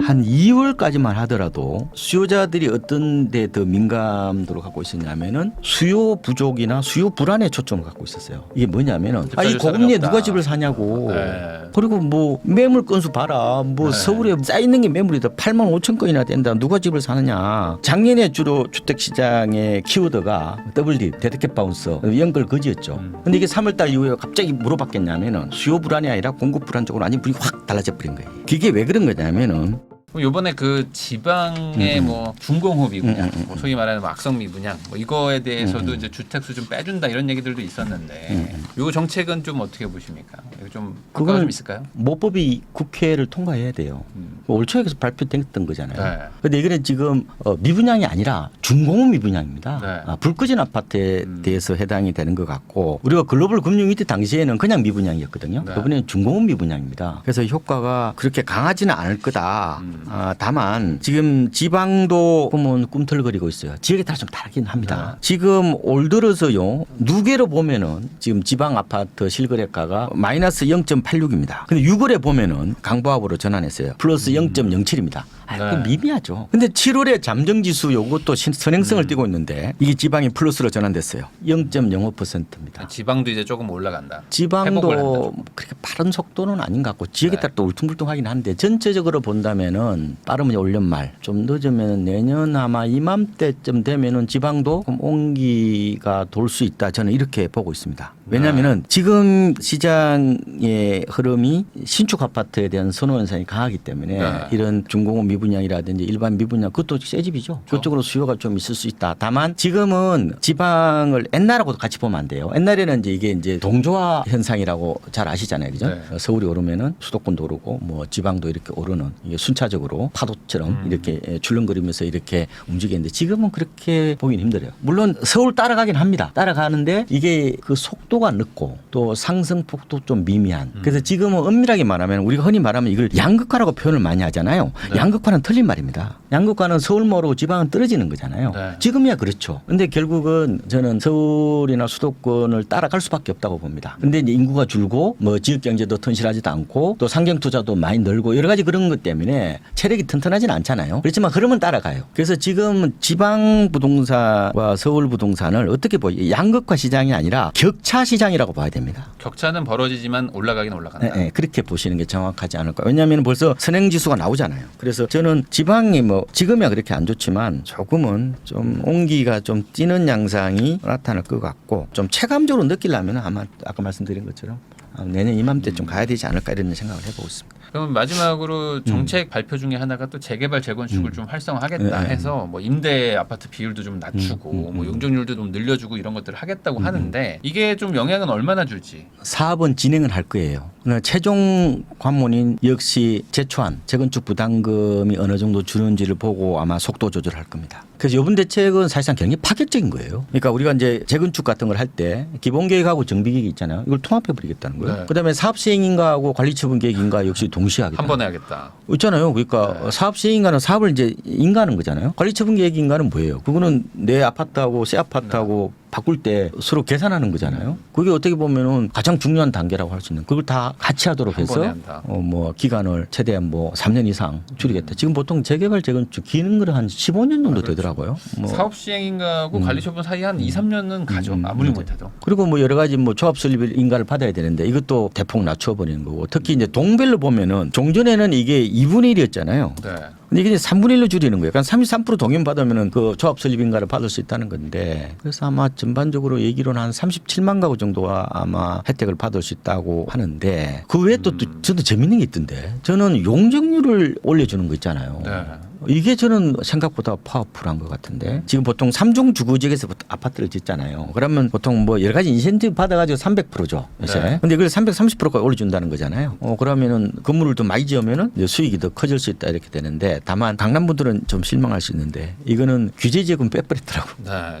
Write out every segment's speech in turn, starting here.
한 2월까지만 하더라도 수요자들이 어떤 데 더 민감도를 갖고 있었냐면은 수요 부족이나 수요 불안에 초점을 갖고 있었어요. 이게 뭐냐면은 이 고금리에 누가 집을 사냐고. 네. 그리고 뭐 매물 건수 봐라. 뭐 서울에 쌓여 있는 게 매물이다. 8만 5천 건이나 된다. 누가 집을 사느냐. 작년에 주로 주택 시장의 키워드가 더블립, 데드캣 바운스, 연걸 거지였죠. 근데 이게 3월달 이후에 갑자기 물어봤겠냐면은 수요 불안이 아니라 공급 불안 쪽으로 완전 분위기 확 달라져 버린 거예요. 그게 왜 그런 거냐면은 이번에 그 지방의 뭐 중공업이 분양, 뭐 소위 말하는 뭐 악성미 분양, 뭐 이거에 대해서도 이제 주택 수 좀 빼준다 이런 얘기들도 있었는데, 요 정책은 좀 어떻게 보십니까? 이거 좀 효과가 좀 있을까요? 모법이 국회를 통과해야 돼요. 올 초에 발표됐던 거잖아요. 네. 근데 이거는 지금 미분양이 아니라 중공업 미분양입니다. 네. 불 꺼진 아파트에 대해서 해당이 되는 것 같고, 우리가 글로벌 금융 위기 당시에는 그냥 미분양이었거든요. 네. 이번에는 중공업 미분양입니다. 그래서 효과가 그렇게 강하지는 않을 거다. 다만 지금 지방도 보면 꿈틀거리고 있어요. 지역에 따라 좀 다르긴 합니다. 지금 올 들어서요, 누계로 보면은 지금 지방 아파트 실거래가가 마이너스 0.86입니다. 근데 6월에 보면은 강보합으로 전환했어요. 플러스 0.07입니다. 그 미미하죠. 근데 7월에 잠정지수 요것도 선행성을 띠고 있는데 이게 지방이 플러스로 전환됐어요. 0.05%입니다. 지방도 이제 조금 올라간다. 지방도 그렇게 빠른 속도는 아닌 것 같고 지역에 따라 또 울퉁불퉁하긴 한데 전체적으로 본다면은 빠르면 올 연말, 좀 늦으면 내년 아마 이맘때쯤 되면은 지방도 온기가 돌 수 있다. 저는 이렇게 보고 있습니다. 왜냐하면은 지금 시장의 흐름이 신축 아파트에 대한 선호 현상이 강하기 때문에 이런 중공업 미분양이라든지 일반 미분양 그것도 새 집이죠. 그쪽으로 수요가 좀 있을 수 있다. 다만 지금은 지방을 옛날하고도 같이 보면 안 돼요. 옛날에는 이제 이게 이제 동조화 현상이라고 잘 아시잖아요. 그죠? 서울이 오르면은 수도권도 오르고 뭐 지방도 이렇게 오르는 이게 순차적으로 파도처럼 이렇게 출렁거리면서 이렇게 움직이는데 지금은 그렇게 보긴 힘들어요. 물론 서울 따라가긴 합니다. 따라가는데 이게 그 속도가 늦고 또 상승폭도 좀 미미한. 그래서 지금은 엄밀하게 말하면 우리가 흔히 말하면 이걸 양극화라고 표현을 많이 하잖아요. 양극화는 틀린 말입니다. 양극화는 서울만 오르고 지방은 떨어지는 거잖아요. 지금이야 그렇죠. 근데 결국은 저는 서울이나 수도권을 따라갈 수밖에 없다고 봅니다. 근데 이제 인구가 줄고 뭐 지역 경제도 튼실하지도 않고 또 상경 투자도 많이 늘고 여러 가지 그런 것 때문에 체력이 튼튼하지는 않잖아요. 그렇지만 흐름은 따라가요. 그래서 지금 지방 부동산과 서울 부동산을 어떻게 보여요? 양극화 시장이 아니라 격차 시장이라고 봐야 됩니다. 격차는 벌어지지만 올라가긴 올라간다. 네, 그렇게 보시는 게 정확하지 않을까. 왜냐하면 벌써 선행지수가 나오잖아요. 그래서 저는 지방이 뭐 지금이야 그렇게 안 좋지만 조금은 좀 온기가 좀 뛰는 양상이 나타날 것 같고 좀 체감적으로 느끼려면 아마 아까 말씀드린 것처럼 내년 이맘때쯤 가야 되지 않을까 이런 생각을 해보고 있습니다. 그럼 마지막으로 정책 발표 중에 하나가 또 재개발 재건축을 좀 활성화하겠다 해서 뭐 임대 아파트 비율도 좀 낮추고 뭐 용적률도 좀 늘려주고 이런 것들을 하겠다고 하는데 이게 좀 영향은 얼마나 줄지. 사업은 진행을 할 거예요. 최종 관문인 역시 제초안 재건축 부담금이 어느 정도 주는지를 보고 아마 속도 조절할 겁니다. 그래서 이번 대책은 사실상 굉장히 파격적인 거예요. 그러니까 우리가 이제 재건축 같은 걸 할 때 기본 계획하고 정비 계획이 있잖아요. 이걸 통합해 버리겠다는 거예요. 그다음에 사업 시행인가하고 관리 처분 계획인가 역시 동시에 하겠다. 한 번에 하겠다. 있잖아요. 그러니까 사업 시행인가는 사업을 이제 인가하는 거잖아요. 관리 처분 계획인가는 뭐예요? 그거는 내 아파트하고 새 아파트하고 바꿀 때 서로 계산하는 거잖아요. 그게 어떻게 보면은 가장 중요한 단계라고 할 수 있는 그걸 다 같이 하도록 해서 뭐 기간을 최대한 뭐 3년 이상 줄이겠다. 지금 보통 재개발 재건축 기는 거는 한 15년 정도 되더라고요. 뭐 사업 시행인가하고 관리 처분 사이 한 2, 3년은 가죠. 아무리 못해도. 그리고 뭐 여러 가지 뭐 조합 설립 인가를 받아야 되는데 이것도 대폭 낮춰 버리는 거고 특히 이제 동별로 보면은 종전에는 이게 2분의 1이었잖아요. 근데 이게 3분의 1로 줄이는 거예요. 그러니까 33% 동의만 받으면은 그 조합 설립 인가를 받을 수 있다는 건데 그래서 아마 전반적으로 얘기로는 한 37만 가구 정도가 아마 혜택을 받을 수 있다고 하는데 그 외에 또 저도 재밌는 게 있던데 저는 용적률을 올려주는 거 있잖아요. 이게 저는 생각보다 파워풀한 것 같은데 지금 보통 3중 주거지역에서 아파트를 짓잖아요. 그러면 보통 뭐 여러 가지 인센티브 받아가지고 300%죠. 요새. 근데 그걸 330%까지 올려준다는 거잖아요. 그러면은 건물을 더 많이 지으면은 수익이 더 커질 수 있다 이렇게 되는데 다만 강남 분들은 좀 실망할 수 있는데 이거는 규제 지역은 빼버렸더라고.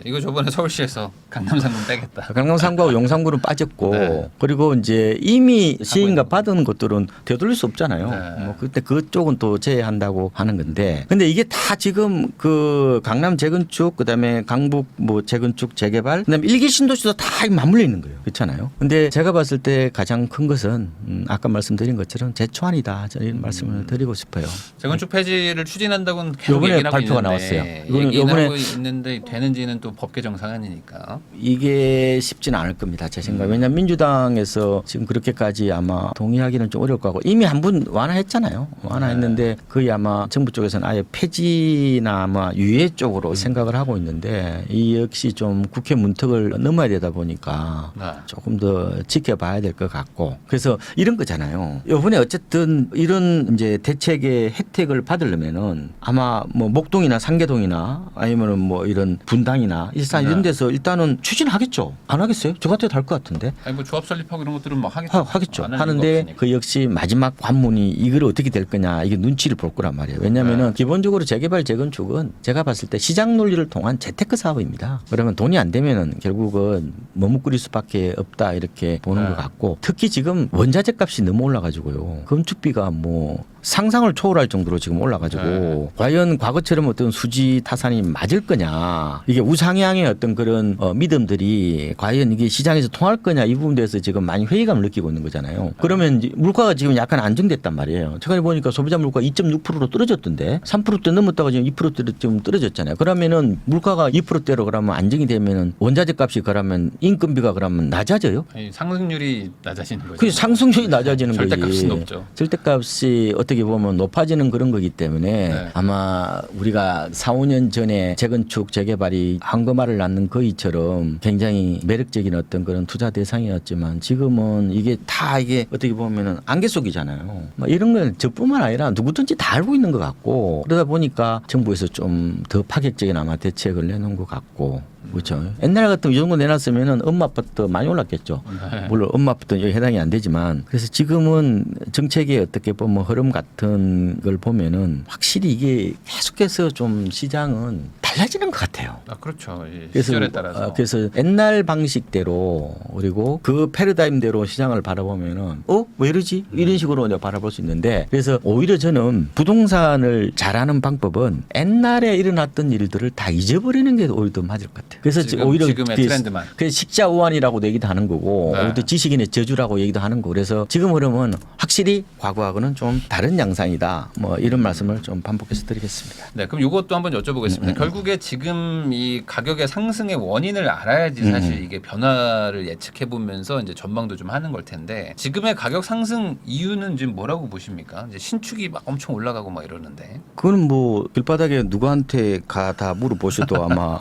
이거 저번에 서울시에서 강남 상권 빼겠다. 강남 상구하고 용산구는 빠졌고 그리고 이제 이미 시행가 받은 것들은 되돌릴 수 없잖아요. 뭐 그때 그쪽은 또 제외한다고 하는 건데 근데 이게 다 지금 그 강남 재건축 그다음에 강북 뭐 재건축 재개발 그다음에 일기 신도시도 다 맞물려 있는 거예요. 그렇잖아요. 근데 제가 봤을 때 가장 큰 것은 아까 말씀드린 것처럼 제초안이다. 저는 말씀을 드리고 싶어요. 재건축 폐지를 추진한다고는 계속 요번에 얘기를 하고 발표가 있는데 나왔어요. 이거는 얘기는 요번에 하고 있는데 되는지는 또 법 개정 사안이니까. 이게 쉽지는 않을 겁니다. 제 생각에. 왜냐하면 민주당에서 지금 그렇게까지 아마 동의하기는 좀 어려울 거고 이미 한 번 완화했잖아요. 완화했는데 거의 아마 정부 쪽에서는 아예 폐지나 아마 유예 쪽으로 생각을 하고 있는데 이 역시 좀 국회 문턱을 넘어야 되다 보니까 네. 조금 더 지켜봐야 될 것 같고 그래서 이런 거잖아요. 이번에 어쨌든 이런 이제 대책의 혜택을 받으려면은 아마 뭐 목동이나 상계동이나 아니면은 뭐 이런 분당이나 일산 이런 데서 일단은 추진하겠죠. 안 하겠어요? 저 같아도 할 것 같은데. 아니 뭐 조합 설립하고 이런 것들은 뭐 하겠죠. 하겠죠. 안 할 하는데 이유가 없으니까. 그 역시 마지막 관문이 이걸 어떻게 될 거냐 이게 눈치를 볼 거란 말이에요. 왜냐하면은 기본적으로 재개발 재건축은 제가 봤을 때 시장 논리를 통한 재테크 사업입니다. 그러면 돈이 안 되면은 결국은 머뭇거릴 수밖에 없다 이렇게 보는 것 같고 특히 지금 원자재 값이 너무 올라가지고요. 건축비가 뭐 상상을 초월할 정도로 지금 올라가지고 과연 과거처럼 어떤 수지 타산이 맞을 거냐 이게 우상향의 어떤 그런 믿음들이 과연 이게 시장에서 통할 거냐 이 부분에 대해서 지금 많이 회의감을 느끼고 있는 거잖아요. 그러면 이제 물가가 지금 약간 안정됐단 말이에요. 최근에 보니까 소비자 물가 2.6%로 떨어졌던데 3%대 넘었다가 지금 2%대로 좀 떨어졌잖아요. 그러면은 물가가 2%대로 그러면 안정이 되면은 원자재 값이 그러면 인건비가 그러면 낮아져요? 아니, 상승률이 낮아지는 거죠. 그 상승률이 낮아지는 거지. 절대값이 높죠. 절대값이 어떻게 보면 높아지는 그런 거기 때문에 네. 아마 우리가 4, 5년 전에 재건축 재개발이 황금알을 낳는 거위처럼 굉장히 매력적인 어떤 그런 투자 대상이었지만 지금은 이게 다 이게 어떻게 보면은 안개 속이잖아요. 뭐 이런 건 저뿐만 아니라 누구든지 다 알고 있는 것 같고 그러다 보니까 정부에서 좀 더 파격적인 아마 대책을 내놓은 것 같고 그렇죠. 옛날 같으면 이 정도 내놨으면은 엄마 아파트 많이 올랐겠죠. 물론 엄마 아파트는 여기 해당이 안 되지만 그래서 지금은 정책의 어떻게 보면 흐름 같은 걸 보면은 확실히 이게 계속해서 좀 시장은 달라지는 것 같아요. 아 그렇죠. 이 시절에 따라서. 그래서 옛날 방식대로 그리고 그 패러다임대로 시장을 바라보면은 왜 이러지 이런 식으로 이제 바라볼 수 있는데 그래서 오히려 저는 부동산을 잘하는 방법은 옛날에 일어났던 일들을 다 잊어버리는 게 오히려 더 맞을 것 같아요. 그래서 오히려 지금의 트렌드만. 그 식자우환이라고 얘기도 하는 거고 네. 또 지식인의 저주라고 얘기도 하는 거고 그래서 지금 흐름은 확실히 과거하고는 좀 다른 양상이다. 뭐 이런 말씀을 좀 반복해서 드리겠습니다. 네, 그럼 이것도 한번 여쭤보겠습니다. 결국에 지금 이 가격의 상승의 원인을 알아야지 사실 이게 변화를 예측해 보면서 이제 전망도 좀 하는 걸 텐데 지금의 가격 상승 이유는 지금 뭐라고 보십니까? 이제 신축이 막 엄청 올라가고 막 이러는데. 그거는 뭐 길바닥에 누구한테 다 물어보셔도 아마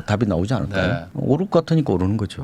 답이 나오지 않을까요? 네. 오를 것 같으니까 오르는 거죠.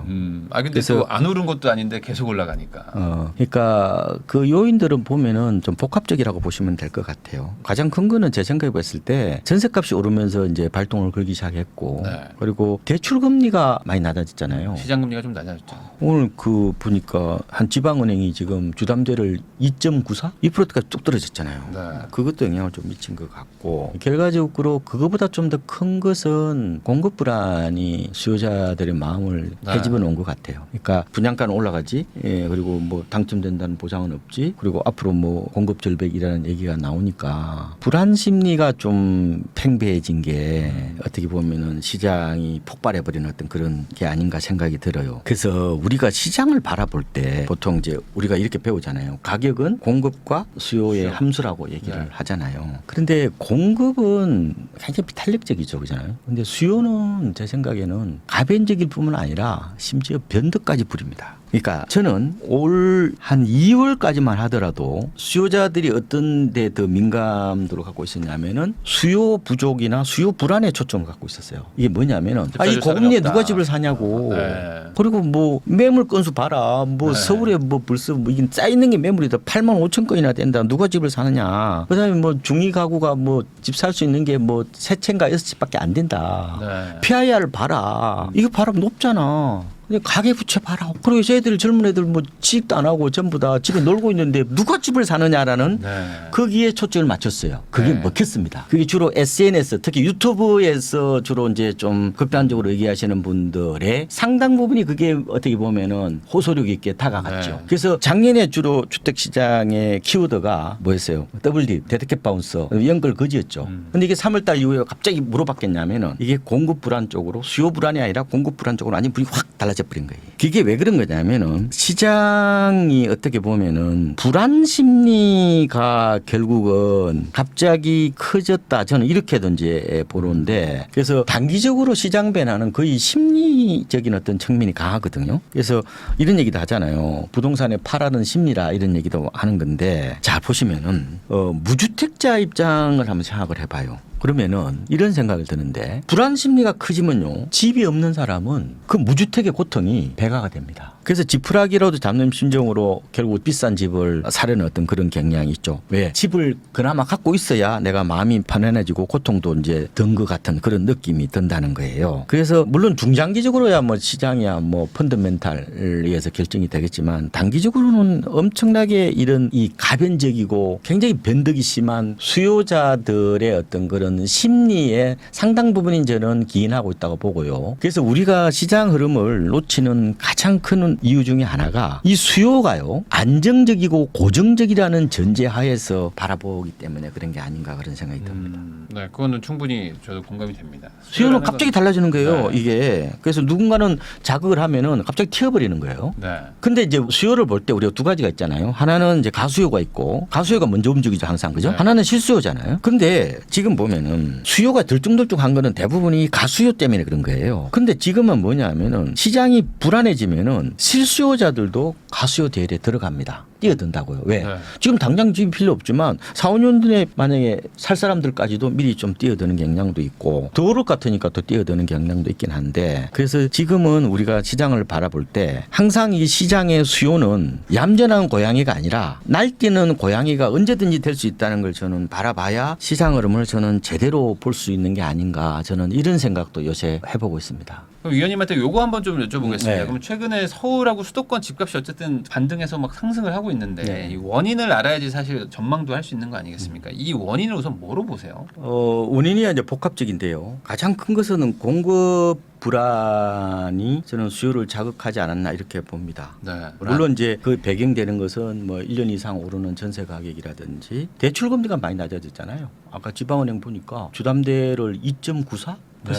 아 근데 그래서- 또 안 오른 것도 아닌데 계속 올라가니까. 그러니까 그 요인들은 보면은 좀 복합적이라고 보시면 될 것 같아요. 가장 큰 거는 제 생각에 봤을 때 전세값이 오르면서 이제 발동을 걸기 시작했고 네. 그리고 대출 금리가 많이 낮아졌잖아요. 시장 금리가 좀 낮아졌죠. 오늘 그 보니까 한 지방은행이 지금 주담대를 2.94, 2%까지 뚝 떨어졌잖아요. 네. 그것도 영향을 좀 미친 것 같고 결과적으로 그거보다 좀 더 큰 것은 공급 불안이 수요자들의 마음을 네. 헤집어 놓은 것 같아요. 그러니까 분양가는 올라가지, 그리고 뭐 당첨된다는 보장은 없지, 그리고 앞으로 뭐 공급 절벽이라는 얘기가 나오니까 불안 심리가 좀 팽배해진 게 어떻게 보면은 시장이 폭발해 버리는 어떤 그런 게 아닌가 생각이 들어요. 그래서 우리가 시장을 바라볼 때 보통 이제 우리가 이렇게 배우잖아요. 가격은 공급과 수요의 함수라고 얘기를 네. 하잖아요. 그런데 공급은 굉장히 비탄력적이죠, 그잖아요. 근데 수요는 제 생각에는 가변적일 뿐만 아니라 심지어 변덕까지 부립니다. 그러니까 저는 올 한 2월까지만 하더라도 수요자들이 어떤 데 더 민감도를 갖고 있었냐면은 수요 부족이나 수요 불안에 초점을 갖고 있었어요. 이게 뭐냐면은 집 이 사줄 사람이 고금리에 없다. 누가 집을 사냐고. 네. 그리고 뭐 매물 건수 봐라. 뭐 네. 서울에 뭐 벌써 뭐 이게 쌓이는 게 매물이다. 8만 5천 건이나 된다. 누가 집을 사느냐. 그다음에 뭐 중위 가구가 뭐 집 살 수 있는 게 뭐 세 채인가 6채밖에 안 된다. 네. PIR을 봐라. 이거 봐라 높잖아. 근데 가계부채 봐라. 그리고 이제 애들 젊은 애들 뭐 취직도 안 하고 전부 다 집에 놀고 있는데 누가 집을 사느냐라는 네. 거기에 초점을 맞췄어요. 그게 네. 먹혔습니다. 그게 주로 SNS 특히 유튜브에서 주로 이제 좀 극단적으로 얘기하시는 분들의 상당 부분이 그게 어떻게 보면은 호소력 있게 다가갔죠. 네. 그래서 작년에 주로 주택시장의 키워드가 뭐였어요? 더블딥, 데드캣 바운서, 연결 거지였죠. 근데 이게 3월달 이후에 갑자기 물어봤겠냐면은 이게 공급 불안 쪽으로 수요 불안이 아니라 공급 불안 쪽으로 완전 분위기 확 달라져 버린 거예요. 그게 왜 그런 거냐면은 시장이 어떻게 보면은 불안 심리가 결국은 갑자기 커졌다. 저는 이렇게든지 보는데 그래서 단기적으로 시장 변화는 거의 심리적인 어떤 측면이 강하거든요. 그래서 이런 얘기도 하잖아요. 부동산에 팔아는 심리라 이런 얘기도 하는 건데 자 보시면은 무주택자 입장을 한번 생각을 해봐요. 그러면은 이런 생각이 드는데 불안 심리가 커지면요 집이 없는 사람은 그 무주택의 고통이 배가가 됩니다. 그래서 지푸라기라도 잡는 심정으로 결국 비싼 집을 사려는 어떤 그런 경향이 있죠. 왜? 집을 그나마 갖고 있어야 내가 마음이 편안해지고 고통도 이제 든 것 같은 그런 느낌이 든다는 거예요. 그래서 물론 중장기적으로야 뭐 시장이야 뭐 펀더멘탈에 의해서 결정이 되겠지만 단기적으로는 엄청나게 이런 이 가변적이고 굉장히 변덕이 심한 수요자들의 어떤 그런 심리에 상당 부분이 저는 기인하고 있다고 보고요. 그래서 우리가 시장 흐름을 놓치는 가장 큰 이유 중에 하나가 이 수요가요 안정적이고 고정적이라는 전제하에서 바라보기 때문에 그런 게 아닌가 그런 생각이 듭니다. 네, 그거는 충분히 저도 공감이 됩니다. 수요는 갑자기 달라지는 거예요. 네. 이게 그래서 누군가는 자극을 하면은 갑자기 튀어버리는 거예요. 네. 근데 이제 수요를 볼 때 우리가 두 가지가 있잖아요. 하나는 이제 가수요가 있고 가수요가 먼저 움직이죠 항상 그죠? 네. 하나는 실수요잖아요. 근데 지금 보면은 수요가 들쭉들쭉한 거는 대부분이 가수요 때문에 그런 거예요. 근데 지금은 뭐냐면은 시장이 불안해지면은 실수요자들도 가수요 대열에 들어갑니다. 뛰어든다고요. 왜? 네. 지금 당장 집이 필요 없지만 4, 5년 전에 만약에 살 사람들까지도 미리 좀 뛰어드는 경향도 있고 더 오를 것 같으니까 더 뛰어드는 경향도 있긴 한데 그래서 지금은 우리가 시장을 바라볼 때 항상 이 시장의 수요는 얌전한 고양이가 아니라 날뛰는 고양이가 언제든지 될 수 있다는 걸 저는 바라봐야 시장 흐름을 저는 제대로 볼 수 있는 게 아닌가 저는 이런 생각도 요새 해보고 있습니다. 그럼 위원님한테 요거 한번 좀 여쭤보겠습니다. 네. 그럼 최근에 서울하고 수도권 집값이 어쨌든 반등해서 막 상승을 하고 있는데 네. 이 원인을 알아야지 사실 전망도 할 수 있는 거 아니겠습니까? 이 원인을 우선 뭐로 보세요? 원인이 이제 복합적인데요. 가장 큰 것은 공급 불안이 저는 수요를 자극하지 않았나 이렇게 봅니다. 네. 물론 이제 그 배경되는 것은 뭐 1년 이상 오르는 전세 가격이라든지 대출 금리가 많이 낮아졌잖아요. 아까 지방은행 보니까 주담대를 2.94% 네.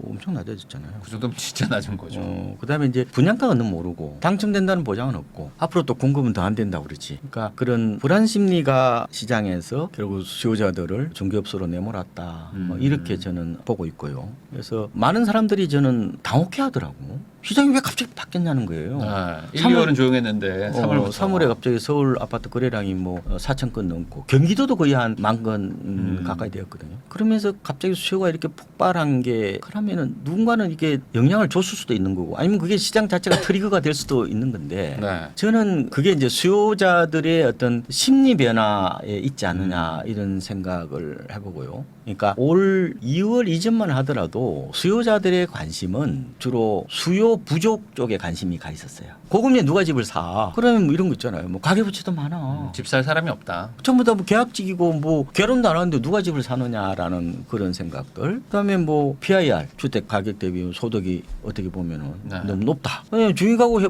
엄청 낮아졌잖아요. 그 정도면 진짜 낮은 거죠. 그다음에 이제 분양가가 너무 오르고 당첨된다는 보장은 없고 앞으로 또 공급은 더 안 된다고 그러지. 그러니까 그런 불안 심리가 시장에서 결국 수요자들을 중개업소로 내몰았다. 뭐 이렇게 저는 보고 있고요. 그래서 많은 사람들이 저는 당혹해하더라고. 시장이 왜 갑자기 바뀌었냐는 거예요. 네. 1, 2월은 조용했는데 3월부터 3월에 갑자기 서울 아파트 거래량이 뭐 4천 건 넘고 경기도도 거의 한 10,000건 가까이 되었거든요. 그러면서 갑자기 수요가 이렇게 폭발한 게 그러면은 누군가는 이게 영향을 줬을 수도 있는 거고 아니면 그게 시장 자체가 트리거가 될 수도 있는 건데 네. 저는 그게 이제 수요자들의 어떤 심리 변화에 있지 않느냐 이런 생각을 해보고요. 그러니까 올 2월 이전만 하더라도 수요자들의 관심은 주로 수요 부족 쪽에 관심이 가 있었어요. 고금리에 누가 집을 사? 그러면 뭐 이런 거 있잖아요. 뭐 가계부채도 많아. 집 살 사람이 없다. 전부 다 뭐 계약직이고 뭐 결혼도 안 하는데 누가 집을 사느냐라는 그런 생각들. 그다음에 뭐 PIR 주택 가격 대비 소득이 어떻게 보면은 네. 너무 높다. 중위가구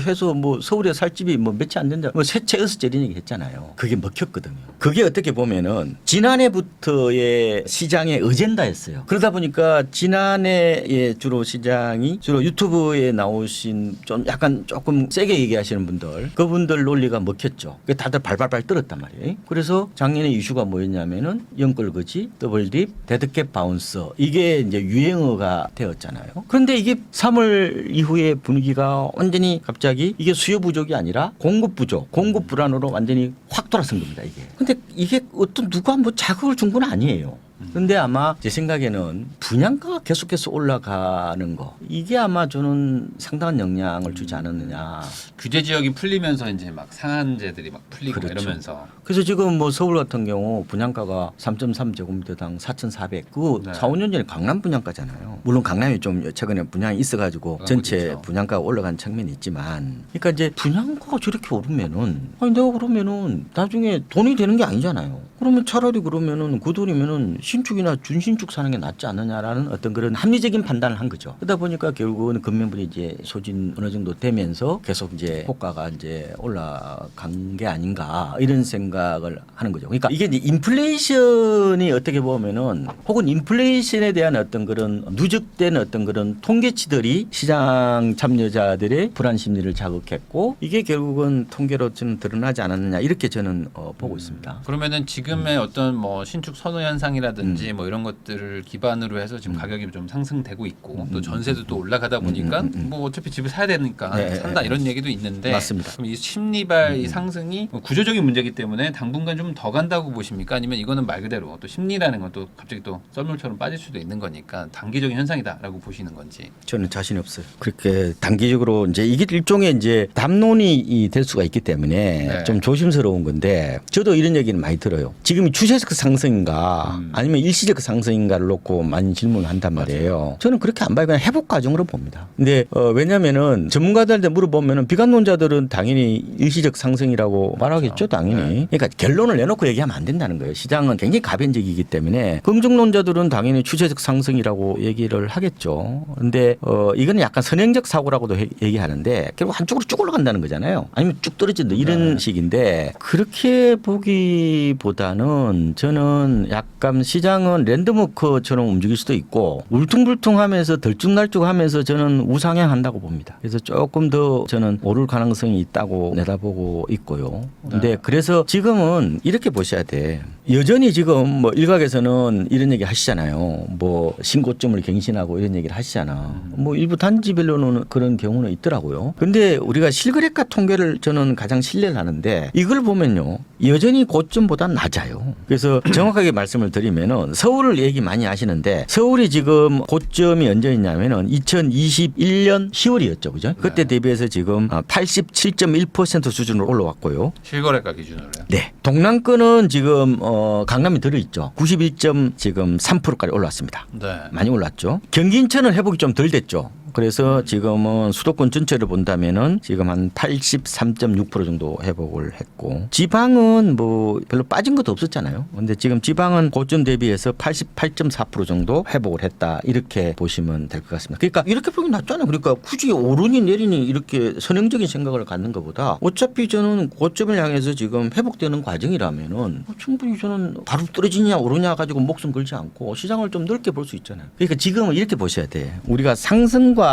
해서 뭐 서울에 살 집이 뭐 몇채 안 된다. 뭐 세채 여섯채 이런 얘기 했잖아요. 그게 먹혔거든요. 그게 어떻게 보면은 지난해부터의 시장의 어젠다였어요. 그러다 보니까 지난해에 주로 시장이 주로 유튜브에 나오신 좀 약간 조금 세게 얘기하시는 분들 그분들 논리가 먹혔죠. 다들 발발발 떨었단 말이에요. 그래서 작년에 이슈가 뭐였냐면은 연끌거지, 더블딥, 데드캣 바운서 이게 이제 유행어가 되었잖아요. 그런데 이게 3월 이후에 분위기가 완전히 갑자기 이게 수요 부족이 아니라 공급 부족, 공급 불안으로 완전히 확 돌아선 겁니다. 이게. 근데 이게 어떤 누가 뭐 자극을 준 건 아니에요. 근데 아마 제 생각에는 분양가가 계속해서 올라가는 거 이게 아마 저는 상당한 영향을 주지 않았느냐. 규제 지역이 풀리면서 이제 막 상한제들이 막 풀리고 그렇죠. 이러면서 그래서 지금 뭐 서울 같은 경우 분양가가 3.3제곱미터당 4,400. 그 네. 4, 5년 전에 강남 분양가잖아요. 물론 강남이 좀 최근에 분양이 있어가지고 전체 그렇죠. 분양가가 올라간 측면이 있지만, 그러니까 이제 분양가가 저렇게 오르면은 아니 내가 그러면은 나중에 돈이 되는 게 아니잖아요. 그러면 차라리 그러면은 그 돈이면은 신축이나 준신축 사는 게 낫지 않느냐라는 어떤 그런 합리적인 판단을 한 거죠. 그러다 보니까 결국은 금매물이 이제 소진 어느 정도 되면서 계속 이제 호가가 이제 올라간 게 아닌가 이런 생각을 하는 거죠. 그러니까 이게 이제 인플레이션이 어떻게 보면은 혹은 인플레이션에 대한 어떤 그런 누적된 어떤 그런 통계치들이 시장 참여자들의 불안 심리를 자극했고 이게 결국은 통계로 저는 드러나지 않았느냐 이렇게 저는 보고 있습니다. 그러면은 지금의 어떤 뭐 신축 선호 현상이라든지 뭐 이런 것들을 기반으로 해서 지금 가격이 좀 상승되고 있고 또 전세도 또 올라가다 보니까 뭐 어차피 집을 사야 되니까 네, 산다 이런 얘기도 있는데 맞습니다. 그럼 이 심리발 이 상승이 뭐 구조적인 문제이기 때문에 당분간 좀 더 간다고 보십니까? 아니면 이거는 말 그대로 또 심리라는 건 또 갑자기 또 썰물처럼 빠질 수도 있는 거니까 단기적인 현상이다라고 보시는 건지. 저는 자신이 없어요. 그렇게 단기적으로 이제 이게 일종의 이제 담론이 될 수가 있기 때문에 네. 좀 조심스러운 건데 저도 이런 얘기는 많이 들어요. 지금 추세적 상승인가 아니면 일시적 상승인가를 놓고 많이 질문을 한단 말이에요. 저는 그렇게 안 봐요. 그냥 회복 과정으로 봅니다. 근데 왜냐면은 전문가들한테 물어보면은 비관론자들은 당연히 일시적 상승이라고 말하겠죠. 당연히. 그러니까 결론을 내놓고 얘기하면 안 된다는 거예요. 시장은 굉장히 가변적이기 때문에 긍정론자들은 당연히 추세적 상승이라고 얘기를 하겠죠. 근데 이거는 약간 선행적 사고라고도 얘기하는데 결국 한쪽으로 쭉 올라간다는 거잖아요. 아니면 쭉 떨어진다 이런 식인데 그렇게 보기보다는 저는 약간 시장은 랜드마크처럼 움직일 수도 있고 울퉁불퉁하면서 들쭉날쭉하면서 저는 우상향한다고 봅니다. 그래서 조금 더 저는 오를 가능성이 있다고 내다보고 있고요. 근데 그래서 지금은 이렇게 보셔야 돼. 여전히 지금 뭐 일각에서는 이런 얘기 하시잖아요. 뭐 신고점을 갱신하고 이런 얘기를 하시잖아. 뭐 일부 단지별로는 그런 경우는 있더라고요. 근데 우리가 실거래가 통계를 저는 가장 신뢰를 하는데 이걸 보면요. 여전히 고점보다 낮아요. 그래서 정확하게 말씀을 드리면은 서울을 얘기 많이 하시는데 서울이 지금 고점이 언제 있냐면은 2021년 10월이었죠. 그죠? 그때 대비해서 지금 87.1% 수준으로 올라왔고요. 실거래가 기준으로요. 네. 동남권은 지금 강남이 들어있죠. 91.3%까지 올랐습니다. 네. 많이 올랐죠. 경기 인천은 회복이 좀 덜 됐죠. 그래서 지금은 수도권 전체를 본다면은 지금 한 83.6% 정도 회복을 했고 지방은 뭐 별로 빠진 것도 없었잖아요. 근데 지금 지방은 고점 대비해서 88.4% 정도 회복을 했다. 이렇게 보시면 될 것 같습니다. 그러니까 이렇게 보기 낫잖아요. 그러니까 굳이 오르니 내리니 이렇게 선행적인 생각을 갖는 것보다 어차피 저는 고점을 향해서 지금 회복되는 과정이라면은 충분히 저는 바로 떨어지냐 오르냐 가지고 목숨 걸지 않고 시장을 좀 넓게 볼 수 있잖아요. 그러니까 지금은 이렇게 보셔야 돼. 우리가 상승과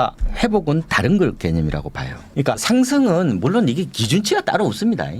회복은 다른 걸 개념이라고 봐요. 그러니까 상승은 물론 이게 기준치가 따로 없습니다.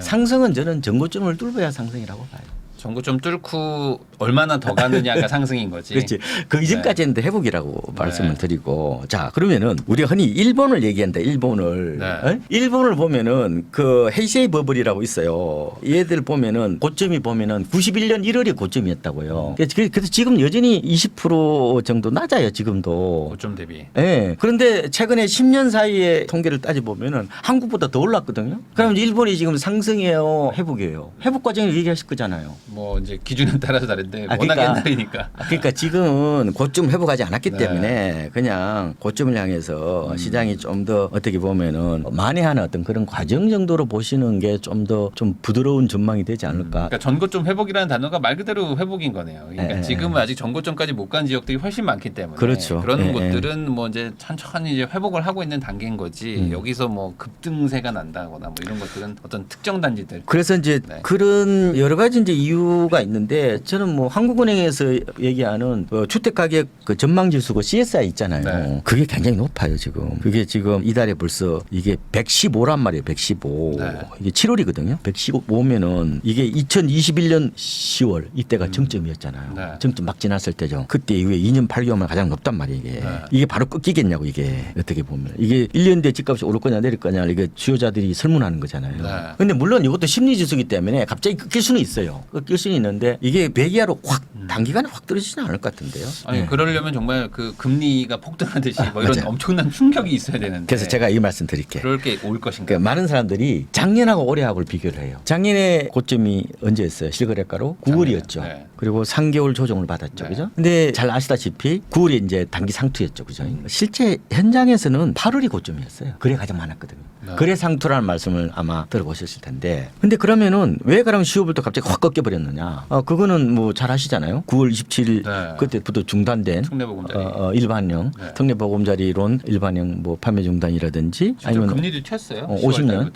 상승은 저는 전고점을 뚫어야 상승이라고 봐요. 전고점 뚫고 얼마나 더 가느냐가 상승인 거지. 그렇지. 그 이전까지는 회복이라고 말씀을 드리고. 자, 그러면은 우리가 흔히 일본을 얘기한다. 일본을. 네. 일본을 보면은 그 헤이세이 버블이라고 있어요. 얘들 보면은 고점이 보면은 91년 1월이 고점이었다고요. 그래서 지금 여전히 20% 정도 낮아요. 지금도. 고점 대비. 네. 그런데 최근에 10년 사이에 통계를 따져보면은 한국보다 더 올랐거든요. 그럼 일본이 지금 상승이에요? 회복이에요? 회복 과정을 얘기하실 거잖아요. 뭐 이제 기준에 따라서 다른데 워낙 그러니까, 옛날이니까. 그러니까 지금은 고점 회복하지 않았기 네. 때문에 그냥 고점을 향해서 시장이 좀 더 어떻게 보면은 만회하는 어떤 그런 과정 정도로 보시는 게 좀 더 좀 부드러운 전망이 되지 않을까. 그러니까 전고점 회복이라는 단어가 말 그대로 회복인 거네요. 그러니까 지금은 아직 전고점까지 못 간 지역들이 훨씬 많기 때문에 그렇죠. 그런 곳들은 뭐 이제 천천히 이제 회복을 하고 있는 단계인 거지. 여기서 뭐 급등세가 난다거나 뭐 이런 것들은 어떤 특정 단지들. 그래서 이제 그런 여러 가지 이제 이유가 있는데 저는 뭐 한국은행에서 얘기하는 주택 가격 그 전망 지수고 CSI 있잖아요. 네. 그게 굉장히 높아요 지금. 그게 지금 이달에 벌써 이게 115란 말이에요. 115. 네. 이게 7월이거든요. 115면은 이게 2021년 10월 이때가 정점이었잖아요. 네. 정점 막 지났을 때죠. 그때 이후에 2년 8개월만 가장 높단 말이에요. 이게. 네. 이게 바로 꺾이겠냐고 이게 어떻게 보면 이게 1년 뒤에 집값이 오를 거냐 내릴 거냐 이게 수요자들이 설문하는 거잖아요. 네. 근데 물론 이것도 심리 지수기 때문에 갑자기 꺾일 수는 있어요. 낄 수는 있는데 이게 매기야로 확 단기간에 확 떨어지지는 않을 것 같은데요. 아니 네. 그러려면 정말 그 금리가 폭등하듯이 뭐 이런 맞아요. 엄청난 충격이 있어야 되는데. 그래서 제가 이 말씀 드릴게요. 그럴 게 올 것인가. 그러니까 많은 사람들이 작년하고 올해하고를 비교를 해요. 작년에 고점이 언제였어요? 실거래가로 9월이었죠. 네. 그리고 3개월 조정을 받았죠. 네. 그죠? 근데 잘 아시다시피 9월이 이제 단기 상투였죠. 그죠? 실제 현장에서는 8월이 고점이었어요. 그래 가장 많았거든요. 네. 그래 상투라는 말씀을 아마 들어보셨을 텐데. 근데 그러면은 왜 그럼 10월부터 갑자기 확 꺾여버렸느냐? 그거는 뭐 잘 아시잖아요. 9월 27일 네. 그때부터 중단된 특례보금자리. 일반형 네. 특례보금자리론 일반형 뭐 판매 중단이라든지 아니면 금리도 튀었어요. 50년,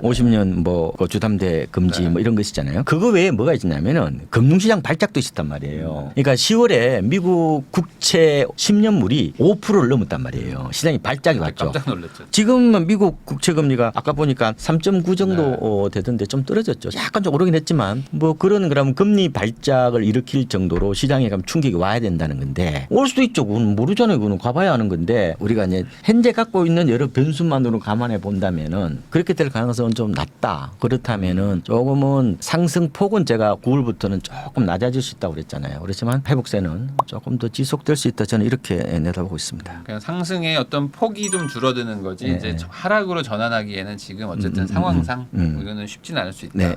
50년 뭐그 주담대 금지 네. 뭐 이런 거 있었잖아요. 그거 외에 뭐가 있냐면은 금융시장 발작도 있었단 말이에요. 그러니까 10월에 미국 국채 10년물이 5%를 넘었단 말이에요. 시장이 발작이 왔죠. 깜짝 놀랐죠. 지금 미국 국채 금리가 아까 보니까 3.9 정도 네. 되던데 좀 떨어졌죠. 약간 좀 오르긴 했지만 뭐 그런 그럼 금리 발작을 일으킬 정도로 시장에 가면 충격이 와야 된다는 건데 올 수도 있죠. 그건 모르잖아요. 그건 가봐야 하는 건데 우리가 이제 현재 갖고 있는 여러 변수만으로 감안해 본다면은 그렇게 될 가능성은 좀 낮다. 그렇다면은 조금은 상승폭은 제가 9월부터는 조금 낮아질 수 있다고 그랬잖아요. 그렇지만 회복세는 조금 더 지속될 수 있다. 저는 이렇게 내다보고 있습니다. 그냥 상승의 어떤 폭이 좀 줄어드는 거지 네. 이제 하락으로 전환하기에는 지금 어쨌든 상황상 뭐 이거는 쉽지는 않을 수 있다. 네.